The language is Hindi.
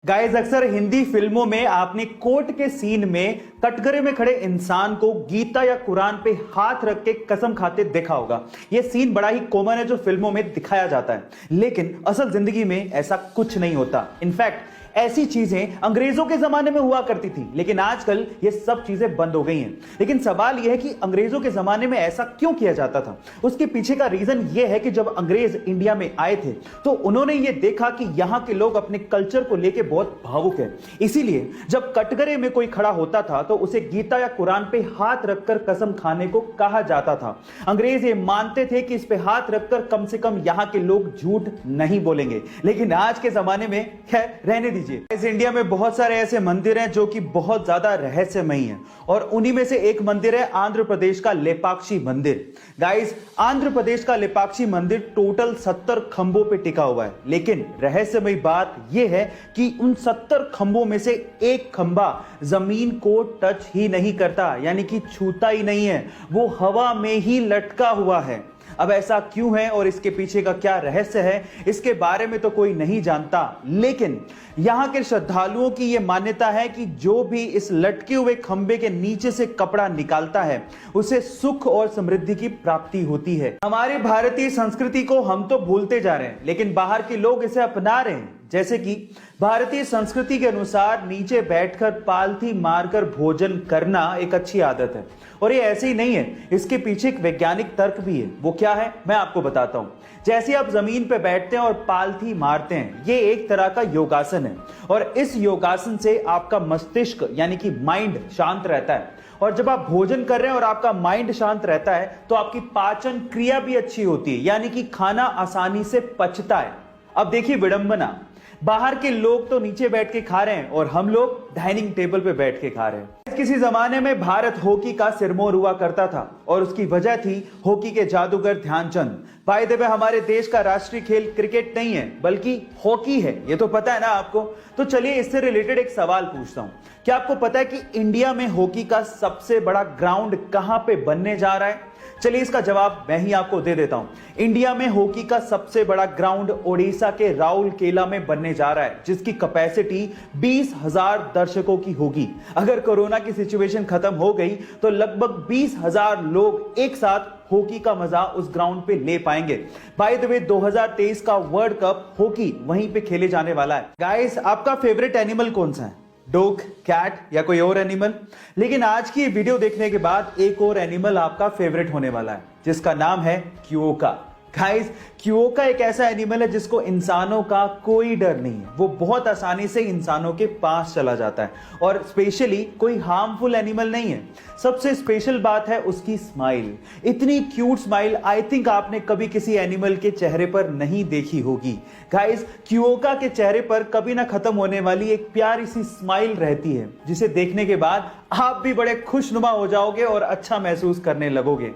गाइस, अक्सर हिंदी फिल्मों में आपने कोर्ट के सीन में कटघरे में खड़े इंसान को गीता या कुरान पे हाथ रख के कसम खाते देखा होगा। यह सीन बड़ा ही कॉमन है जो फिल्मों में दिखाया जाता है, लेकिन असल जिंदगी में ऐसा कुछ नहीं होता। इनफैक्ट ऐसी चीजें अंग्रेजों के जमाने में हुआ करती थी, लेकिन आजकल ये सब चीजें बंद हो गई हैं। लेकिन सवाल यह है कि अंग्रेजों के जमाने में ऐसा क्यों किया जाता था। उसके पीछे का रीजन यह है कि जब अंग्रेज इंडिया में आए थे तो उन्होंने ये देखा कि यहां के लोग अपने कल्चर को लेकर बहुत भावुक है। इसीलिए जब कटघरे में कोई खड़ा होता था तो उसे गीता या कुरान पे हाथ रखकर कसम खाने को कहा जाता था। अंग्रेज ये मानते थे कि इस पे हाथ रखकर कम से कम यहां के लोग झूठ नहीं बोलेंगे। लेकिन आज के जमाने में खैर रहने दीजिए। इस इंडिया में बहुत सारे ऐसे मंदिर हैं जो कि बहुत ज्यादा रहस्यमयी हैं, और उन्हीं में से एक मंदिर है आंध्र प्रदेश का लेपाक्षी मंदिर। गाइस, आंध्र प्रदेश का लेपाक्षी मंदिर टोटल 70 खंभों पे टिका हुआ है, लेकिन रहस्यमयी बात यह है कि उन 70 खंभों में से एक खंभा जमीन को टच ही नहीं करता, यानी कि छूता ही नहीं है, वो हवा में ही लटका हुआ है। अब ऐसा क्यों है और इसके पीछे का क्या रहस्य है, इसके बारे में तो कोई नहीं जानता, लेकिन यहां के श्रद्धालुओं की यह मान्यता है कि जो भी इस लटके हुए खंबे के नीचे से कपड़ा निकालता है उसे सुख और समृद्धि की प्राप्ति होती है। हमारी भारतीय संस्कृति को हम तो भूलते जा रहे हैं, लेकिन बाहर के लोग इसे अपना रहे हैं। जैसे कि भारतीय संस्कृति के अनुसार नीचे बैठकर पालथी मारकर भोजन करना एक अच्छी आदत है, और ये ऐसे ही नहीं है, इसके पीछे एक वैज्ञानिक तर्क भी है। वो क्या है, मैं आपको बताता हूं। जैसे आप जमीन पे बैठते हैं और पालथी मारते हैं, ये एक तरह का योगासन है, और इस योगासन से आपका मस्तिष्क यानी कि माइंड शांत रहता है। और जब आप भोजन कर रहे हैं और आपका माइंड शांत रहता है तो आपकी पाचन क्रिया भी अच्छी होती है, यानी कि खाना आसानी से पचता है। अब देखिए विडंबना, बाहर के लोग तो नीचे बैठ के खा रहे हैं और हम लोग डाइनिंग टेबल पे बैठ के खा रहे हैं। किसी जमाने में भारत हॉकी का सिरमौर हुआ करता था, और उसकी वजह थी हॉकी के जादूगर ध्यानचंद। बाय द वे, हमारे देश का राष्ट्रीय खेल क्रिकेट नहीं है बल्कि हॉकी है, ये तो पता है ना आपको। तो चलिए इससे रिलेटेड एक सवाल पूछता हूं। क्या आपको पता है कि इंडिया में हॉकी का सबसे बड़ा ग्राउंड कहां पे बनने जा रहा है? चलिए इसका जवाब मैं ही आपको दे देता हूं। इंडिया में हॉकी का सबसे बड़ा ग्राउंड ओडिशा के राउरकेला में बनने जा रहा है, जिसकी कैपेसिटी 20,000 दर्शकों की होगी। अगर कोरोना की सिचुएशन खत्म हो गई तो लगभग 20,000 लोग एक साथ हॉकी का मजा उस ग्राउंड पे ले पाएंगे। बाय द वे, 2023 का वर्ल्ड कप हॉकी वहीं पे खेले जाने वाला है। गाइस, आपका फेवरेट एनिमल कौन सा है? डॉग, कैट या कोई और एनिमल? लेकिन आज की वीडियो देखने के बाद एक और एनिमल आपका फेवरेट होने वाला है, जिसका नाम है क्योका। गाइस, क्योका एक ऐसा एनिमल है जिसको इंसानों का कोई डर नहीं है। वो बहुत आसानी से इंसानों के पास चला जाता है, और स्पेशली कोई हार्मफुल एनिमल नहीं है। सबसे स्पेशल बात है उसकी स्माइल। इतनी क्यूट स्माइल आई थिंक आपने कभी किसी एनिमल के चेहरे पर नहीं देखी होगी। गाइस, क्योका के चेहरे पर कभी ना खत्म होने वाली एक प्यारी सी स्माइल रहती है, जिसे देखने के बाद आप भी बड़े खुशनुमा हो जाओगे और अच्छा महसूस करने लगोगे।